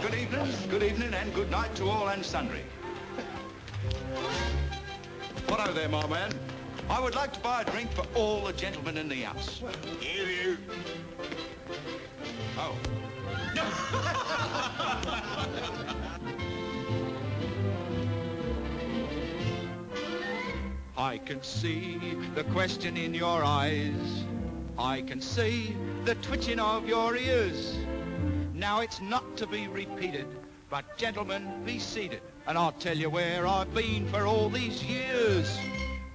Good evening and good night to all and sundry. What there, my man? I would like to buy a drink for all the gentlemen in the house. Here. Oh. I can see the question in your eyes. I can see the twitching of your ears. Now it's not to be repeated, but gentlemen, be seated, and I'll tell you where I've been for all these years.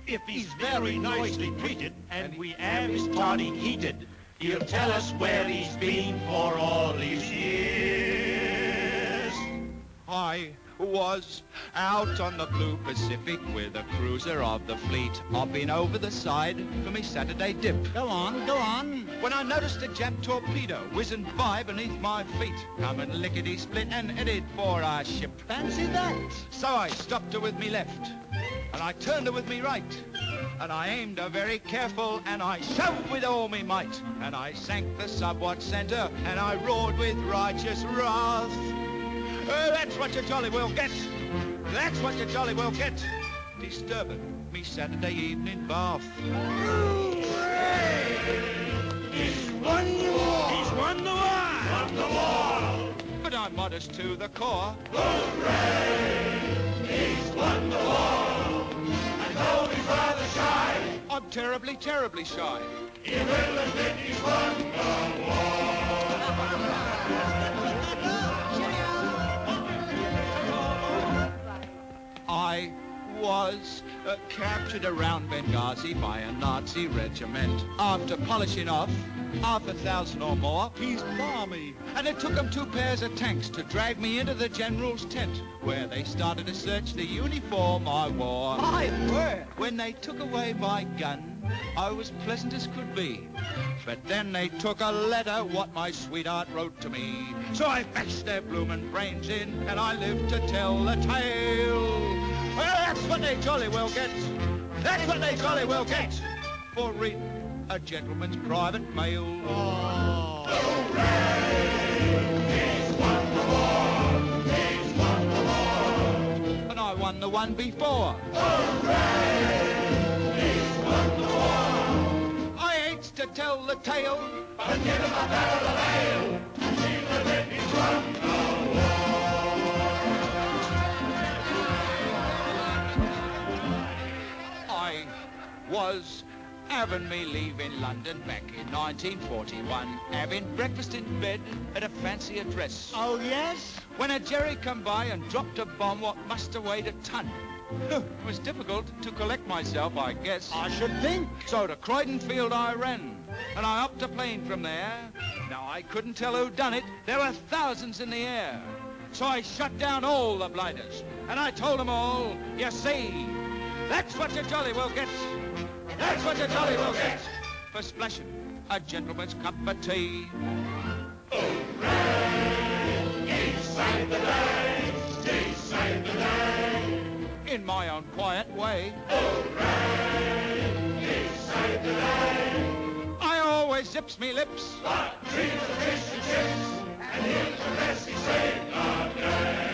If he's very nicely treated and we am starting heated, he'll tell us where he's been for all these years. I was out on the blue Pacific with a cruiser of the fleet. I've been over the side for me Saturday dip. Go on, go on. When I noticed a Jap torpedo whizzing by beneath my feet, coming lickety-split and headed for our ship. Fancy that. So I stopped her with me left, and I turned her with me right, and I aimed her very careful, and I shoved with all me might, and I sank the subwhat center, and I roared with righteous wrath. That's what you jolly well get. That's what you jolly well get. Disturbing me Saturday evening bath. Hooray! He's won the war! He's won the war! Won the war! But I'm modest to the core. Hooray! He's won the war! And though he's rather shy, I'm terribly, terribly shy. he will admit he's won the war! I was captured around Benghazi by a Nazi regiment. After polishing off 1,000 or more, he's balmy. And it took them 2 pairs of tanks to drag me into the general's tent, where they started to search the uniform I wore. My word. When they took away my gun, I was pleasant as could be. But then they took a letter what my sweetheart wrote to me. So I bashed their bloomin' brains in, and I lived to tell the tale. Well, that's what they jolly well get. That's what they jolly well get for reading a gentleman's private mail. Oh. Hooray! He's won the war! He's won the war! And I won the one before. Hooray! He's won the war! I hates to tell the tale, But give him a barrel of ale, and he'll admit he's won the war! I was having me leave in London back in 1941, having breakfast in bed at a fancy address. Oh, yes? When a jerry come by and dropped a bomb what must have weighed a ton. It was difficult to collect myself, I guess. I should think. So to Croydon Field I ran, and I hopped a plane from there. Now I couldn't tell who done it. There were thousands in the air. So I shut down all the blinders, and I told them all, you see, that's what you jolly well get. That's what you jolly well get for splashing a gentleman's cup of tea. Hooray! He saved the day! He saved the day! In my own quiet way. Hooray! He saved the day! I always zips me lips. But dreams of fish and chips, and he'll confess he saved the day!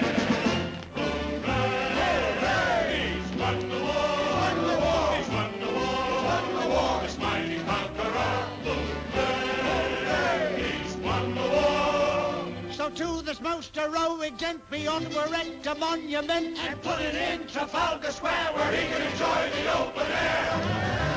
Hooray! He's won the war! Won the war! He's won the war! Won the war! This mighty conqueror! Hooray! He's won the war! So to this most heroic gent beyond we're at a monument. And put it in Trafalgar Square where he can enjoy the open air!